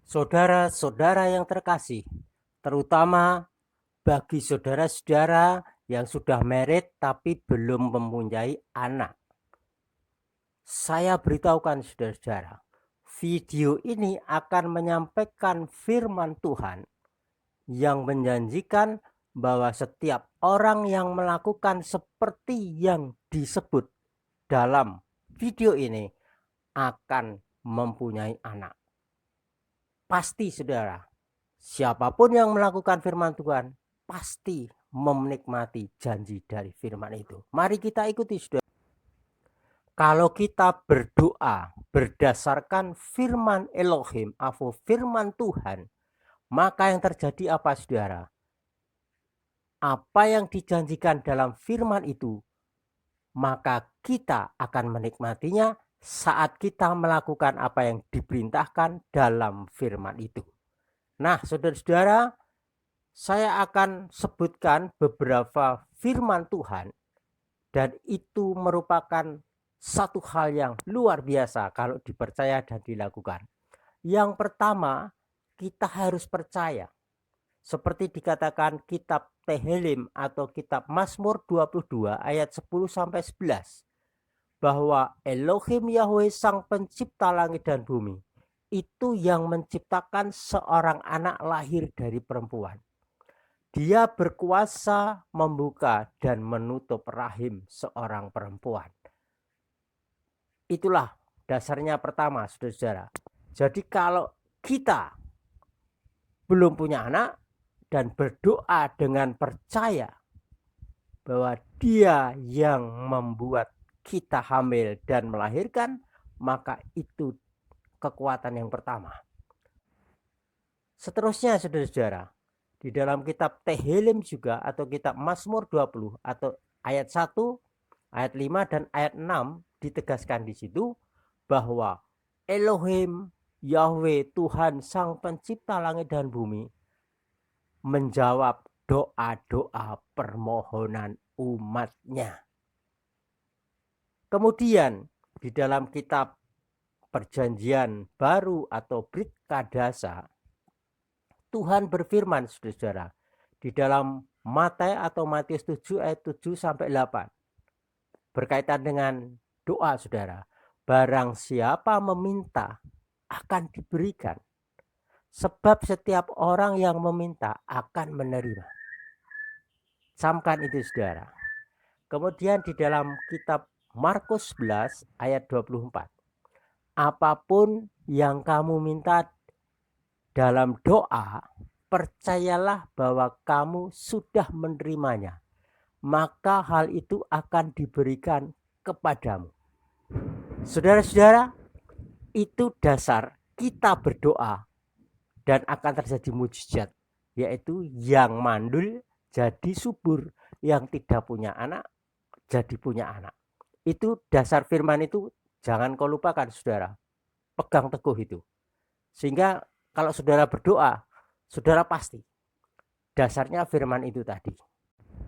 Saudara-saudara yang terkasih, terutama bagi saudara-saudara yang sudah married tapi belum mempunyai anak. Saya beritahukan saudara-saudara, video ini akan menyampaikan firman Tuhan yang menjanjikan bahwa setiap orang yang melakukan seperti yang disebut dalam video ini akan mempunyai anak. Pasti saudara, siapapun yang melakukan firman Tuhan pasti menikmati janji dari firman itu. Mari kita ikuti saudara. Kalau kita berdoa berdasarkan firman Elohim atau firman Tuhan, maka yang terjadi apa saudara? Apa yang dijanjikan dalam firman itu, maka kita akan menikmatinya saat kita melakukan apa yang diperintahkan dalam firman itu. Nah, saudara-saudara, saya akan sebutkan beberapa firman Tuhan dan itu merupakan satu hal yang luar biasa kalau dipercaya dan dilakukan. Yang pertama, kita harus percaya. Seperti dikatakan kitab Tehillim atau kitab Mazmur 22 ayat 10 sampai 11 bahwa Elohim Yahweh sang pencipta langit dan bumi itu yang menciptakan seorang anak lahir dari perempuan. Dia berkuasa membuka dan menutup rahim seorang perempuan. Itulah dasarnya pertama, saudara-saudara. Jadi kalau kita belum punya anak dan berdoa dengan percaya bahwa Dia yang membuat kita hamil dan melahirkan, maka itu kekuatan yang pertama. Seterusnya saudara-saudara, di dalam kitab Tehillim juga atau kitab Mazmur 20 atau ayat 1, ayat 5 dan ayat 6 ditegaskan di situ bahwa Elohim Yahweh Tuhan sang pencipta langit dan bumi menjawab doa-doa permohonan umatnya. Kemudian di dalam kitab Perjanjian Baru atau Brit Kadasa, Tuhan berfirman saudara di dalam Matius 7 ayat 7 sampai 8 berkaitan dengan doa saudara. Barang siapa meminta akan diberikan, sebab setiap orang yang meminta akan menerima. Camkan itu saudara. Kemudian di dalam kitab Markus 11 ayat 24. Apapun yang kamu minta dalam doa, percayalah bahwa kamu sudah menerimanya, maka hal itu akan diberikan kepadamu. Saudara-saudara, itu dasar kita berdoa dan akan terjadi mujizat, yaitu yang mandul jadi subur, yang tidak punya anak jadi punya anak. Itu dasar firman itu, jangan kau lupakan saudara, pegang teguh itu. Sehingga kalau saudara berdoa, saudara pasti dasarnya firman itu tadi.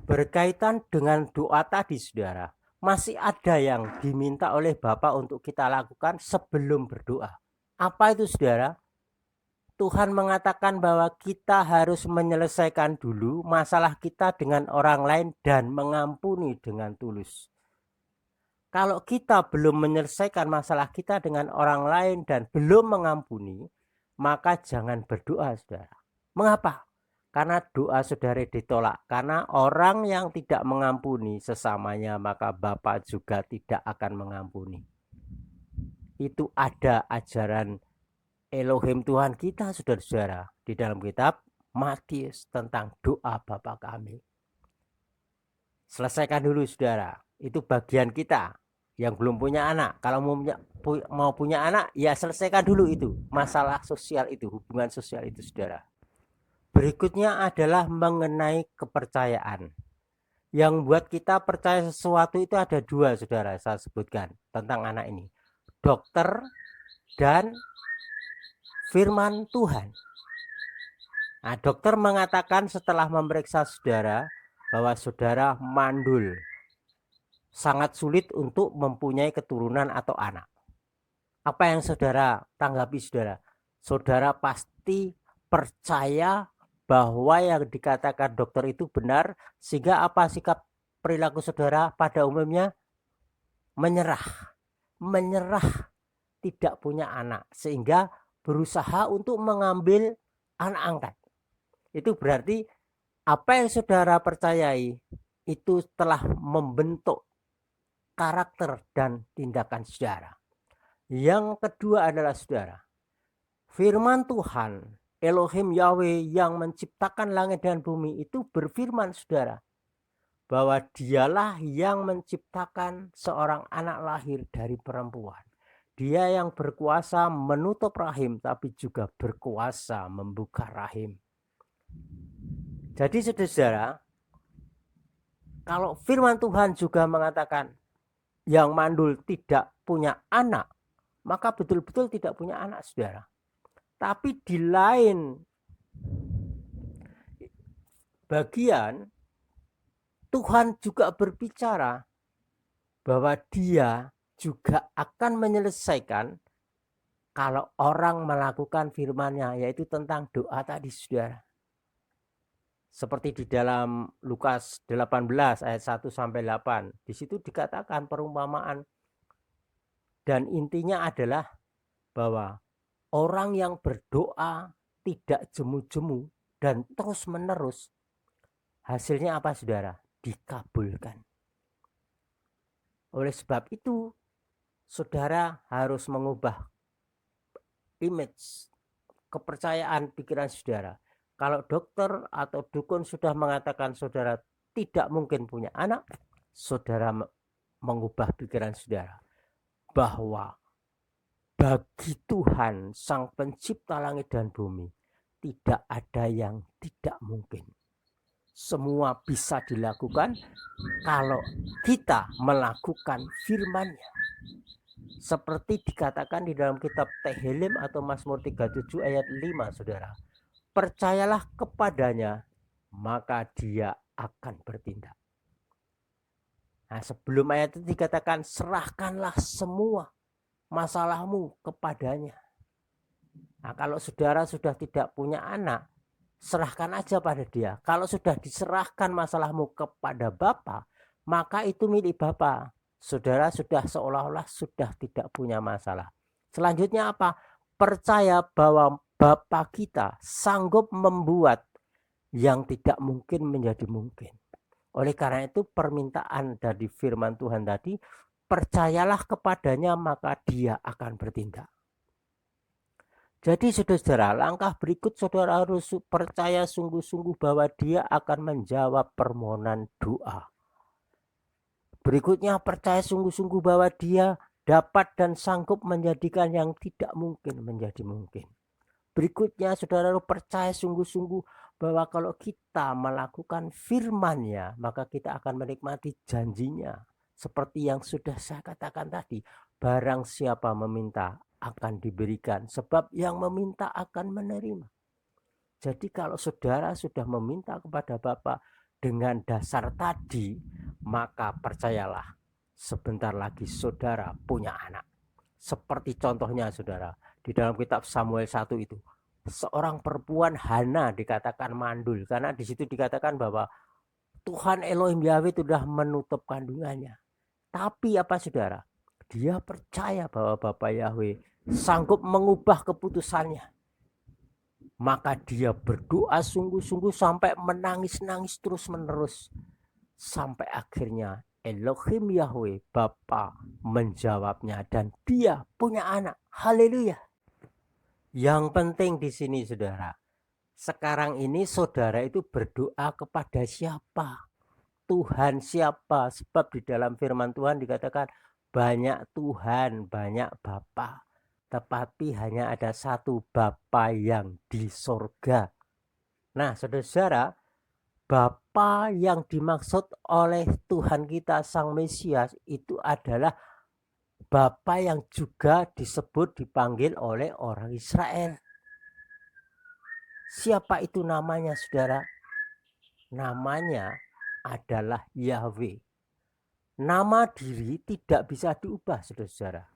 Berkaitan dengan doa tadi saudara, masih ada yang diminta oleh Bapa untuk kita lakukan sebelum berdoa. Apa itu saudara? Tuhan mengatakan bahwa kita harus menyelesaikan dulu masalah kita dengan orang lain dan mengampuni dengan tulus. Kalau kita belum menyelesaikan masalah kita dengan orang lain dan belum mengampuni, maka jangan berdoa saudara. Mengapa? Karena doa saudara ditolak. Karena orang yang tidak mengampuni sesamanya, maka Bapa juga tidak akan mengampuni. Itu ada ajaran Elohim Tuhan kita saudara-saudara di dalam kitab Matius tentang doa Bapa kami. Selesaikan dulu saudara, itu bagian kita yang belum punya anak. Kalau mau punya anak, ya selesaikan dulu itu masalah sosial itu, hubungan sosial itu saudara. Berikutnya adalah mengenai kepercayaan. Yang buat kita percaya sesuatu itu ada dua saudara, saya sebutkan tentang anak ini. Dokter dan firman Tuhan. Nah, dokter mengatakan setelah memeriksa saudara bahwa saudara mandul, sangat sulit untuk mempunyai keturunan atau anak. Apa yang saudara tanggapi saudara? saudara pasti percaya bahwa yang dikatakan dokter itu benar, sehingga apa sikap perilaku saudara pada umumnya? Menyerah, tidak punya anak, sehingga berusaha untuk mengambil anak angkat. Itu berarti apa yang saudara percayai itu telah membentuk karakter dan tindakan saudara. Yang kedua adalah saudara, firman Tuhan Elohim Yahweh yang menciptakan langit dan bumi itu berfirman saudara, bahwa dialah yang menciptakan seorang anak lahir dari perempuan. Dia yang berkuasa menutup rahim, tapi juga berkuasa membuka rahim. Jadi saudara, kalau firman Tuhan juga mengatakan yang mandul tidak punya anak, maka betul-betul tidak punya anak saudara. Tapi di lain bagian, Tuhan juga berbicara bahwa Dia juga akan menyelesaikan kalau orang melakukan firman-Nya, yaitu tentang doa tadi saudara. Seperti di dalam Lukas 18 ayat 1 sampai 8. Di situ dikatakan perumpamaan, dan intinya adalah bahwa orang yang berdoa tidak jemu-jemu dan terus-menerus, hasilnya apa saudara? Dikabulkan. Oleh sebab itu, saudara harus mengubah image, kepercayaan pikiran saudara. Kalau dokter atau dukun sudah mengatakan saudara tidak mungkin punya anak, saudara mengubah pikiran saudara bahwa bagi Tuhan Sang Pencipta langit dan bumi tidak ada yang tidak mungkin. Semua bisa dilakukan kalau kita melakukan firman-Nya. Seperti dikatakan di dalam kitab Tehillim atau Mazmur 37 ayat 5 saudara. Percayalah kepadanya, maka dia akan bertindak. Nah, sebelum ayat itu dikatakan serahkanlah semua masalahmu kepadanya. Nah, kalau saudara sudah tidak punya anak, serahkan aja pada dia. Kalau sudah diserahkan masalahmu kepada Bapa, maka itu milik Bapa. Saudara sudah seolah-olah sudah tidak punya masalah. Selanjutnya apa? Percaya bahwa Bapa kita sanggup membuat yang tidak mungkin menjadi mungkin. Oleh karena itu permintaan dari firman Tuhan tadi, percayalah kepadanya maka dia akan bertindak. Jadi saudara, langkah berikut saudara harus percaya sungguh-sungguh bahwa dia akan menjawab permohonan doa. Berikutnya percaya sungguh-sungguh bahwa dia dapat dan sanggup menjadikan yang tidak mungkin menjadi mungkin. Berikutnya saudara percaya sungguh-sungguh bahwa kalau kita melakukan firman-Nya, maka kita akan menikmati janjinya. Seperti yang sudah saya katakan tadi, barang siapa meminta akan diberikan, sebab yang meminta akan menerima. Jadi kalau saudara sudah meminta kepada Bapa dengan dasar tadi, maka percayalah sebentar lagi saudara punya anak. Seperti contohnya saudara, di dalam kitab Samuel 1 itu, seorang perempuan Hana dikatakan mandul, karena di situ dikatakan bahwa Tuhan Elohim Yahweh sudah menutup kandungannya. Tapi apa saudara? Dia percaya bahwa Bapa Yahweh sanggup mengubah keputusannya. Maka dia berdoa sungguh-sungguh sampai menangis-nangis terus-menerus. Sampai akhirnya Elohim Yahweh Bapa menjawabnya dan dia punya anak. Haleluya. Yang penting di sini saudara, sekarang ini saudara itu berdoa kepada siapa? Tuhan siapa? Sebab di dalam firman Tuhan dikatakan banyak Tuhan, banyak Bapa, tetapi hanya ada satu Bapa yang di sorga. Nah saudara, Bapa yang dimaksud oleh Tuhan kita Sang Mesias itu adalah Bapa yang juga disebut dipanggil oleh orang Israel. Siapa itu namanya saudara? Namanya adalah Yahweh. Nama diri tidak bisa diubah saudara.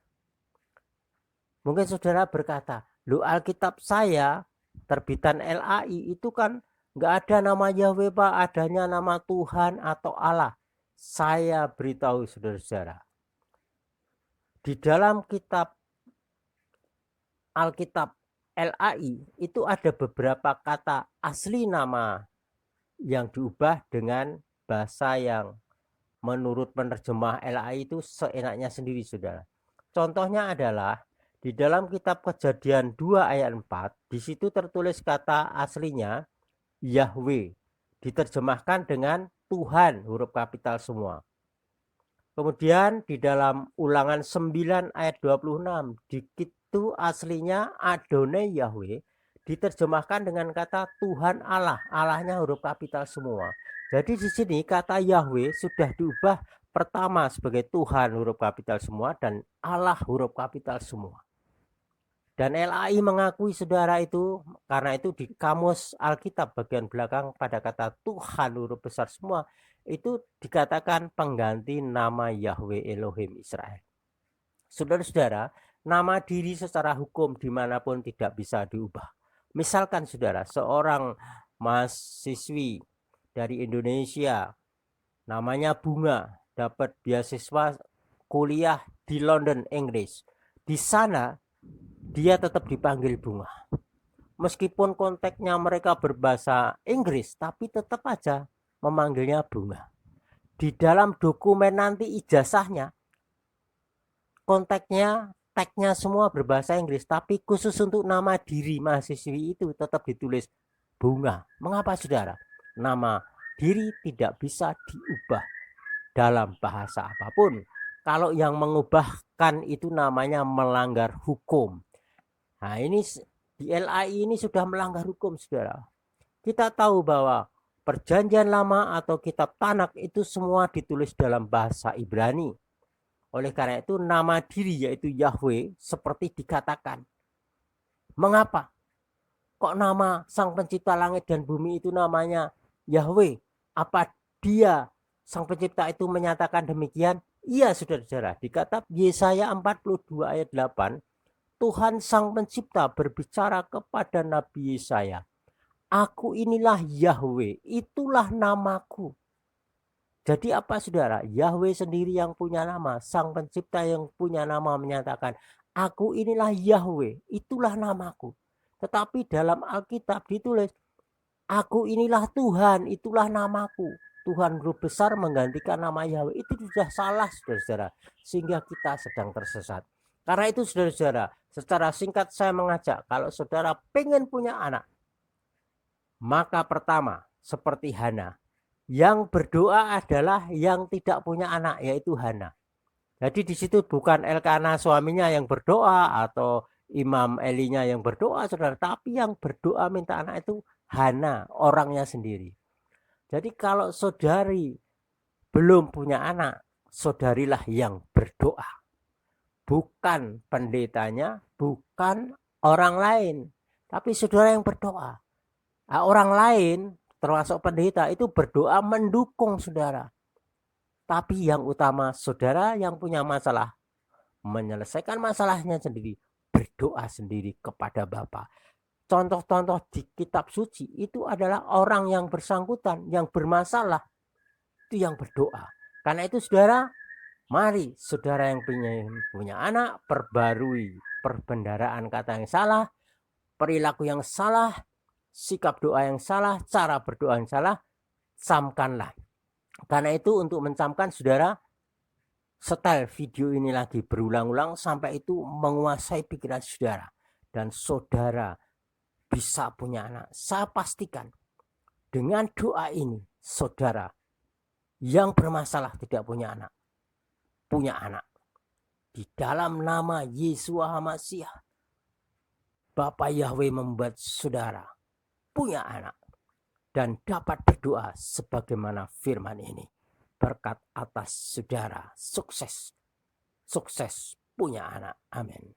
Mungkin saudara berkata, Lu Alkitab saya terbitan LAI itu kan nggak ada nama Yahweh Pak, adanya nama Tuhan atau Allah. Saya beritahu saudara-saudara, di dalam kitab Alkitab LAI itu ada beberapa kata asli nama yang diubah dengan bahasa yang menurut penerjemah LAI itu seenaknya sendiri, saudara. Contohnya adalah di dalam kitab Kejadian 2 ayat 4, di situ tertulis kata aslinya Yahweh, diterjemahkan dengan Tuhan, huruf kapital semua. Kemudian di dalam Ulangan 9 ayat 26, di situ aslinya Adonai Yahweh, diterjemahkan dengan kata Tuhan Allah, Allahnya huruf kapital semua. Jadi di sini kata Yahweh sudah diubah pertama sebagai Tuhan huruf kapital semua dan Allah huruf kapital semua. Dan LAI mengakui saudara itu, karena itu di kamus Alkitab bagian belakang pada kata Tuhan huruf besar semua, itu dikatakan pengganti nama Yahweh Elohim Israel. Saudara-saudara, nama diri secara hukum dimanapun tidak bisa diubah. Misalkan saudara, seorang mahasiswi dari Indonesia, namanya Bunga, dapat beasiswa kuliah di London, Inggris. Di sana dia tetap dipanggil Bunga. Meskipun konteksnya mereka berbahasa Inggris, tapi tetap aja memanggilnya Bunga. Di dalam dokumen nanti ijazahnya, konteksnya, tagnya semua berbahasa Inggris, tapi khusus untuk nama diri mahasiswi itu tetap ditulis Bunga. Mengapa saudara? Nama diri tidak bisa diubah dalam bahasa apapun. Kalau yang mengubahkan itu namanya melanggar hukum. Nah ini di LAI ini sudah melanggar hukum, saudara. Kita tahu bahwa perjanjian lama atau kitab Tanak itu semua ditulis dalam bahasa Ibrani. Oleh karena itu nama diri yaitu Yahweh seperti dikatakan. Mengapa? Kok nama Sang Pencipta langit dan bumi itu namanya Yahweh? Apa dia Sang Pencipta itu menyatakan demikian? Iya saudara-saudara, di kitab Yesaya 42 ayat 8, Tuhan Sang Pencipta berbicara kepada Nabi Yesaya, Aku inilah Yahweh, itulah namaku. Jadi apa saudara? Yahweh sendiri yang punya nama, Sang Pencipta yang punya nama menyatakan, Aku inilah Yahweh, itulah namaku. Tetapi dalam Alkitab ditulis, Aku inilah Tuhan, itulah namaku. Tuhan huruf besar menggantikan nama Yahweh, itu sudah salah saudara-saudara. Sehingga kita sedang tersesat. Karena itu saudara-saudara, secara singkat saya mengajak, kalau saudara pengen punya anak, maka pertama seperti Hana, yang berdoa adalah yang tidak punya anak, yaitu Hana. Jadi di situ bukan Elkana suaminya yang berdoa atau Imam Elinya yang berdoa, saudara, tapi yang berdoa minta anak itu Hana, orangnya sendiri. Jadi kalau saudari belum punya anak, saudarilah yang berdoa. Bukan pendetanya, bukan orang lain, tapi saudara yang berdoa. Nah, orang lain termasuk pendeta itu berdoa mendukung saudara. Tapi yang utama saudara yang punya masalah menyelesaikan masalahnya sendiri, berdoa sendiri kepada Bapa. Contoh-contoh di kitab suci itu adalah orang yang bersangkutan, yang bermasalah, itu yang berdoa. Karena itu saudara, mari saudara yang punya anak, perbarui perbendaraan kata yang salah, perilaku yang salah, sikap doa yang salah, cara berdoa yang salah, camkanlah. Karena itu untuk mencamkan saudara, setel video ini lagi berulang-ulang sampai itu menguasai pikiran saudara. Dan saudara bisa punya anak. Saya pastikan dengan doa ini saudara yang bermasalah tidak punya anak, punya anak. Di dalam nama Yesus HaMasiah, Bapa Yahweh membuat saudara punya anak dan dapat berdoa sebagaimana firman ini. Berkat atas saudara, sukses punya anak. Amin.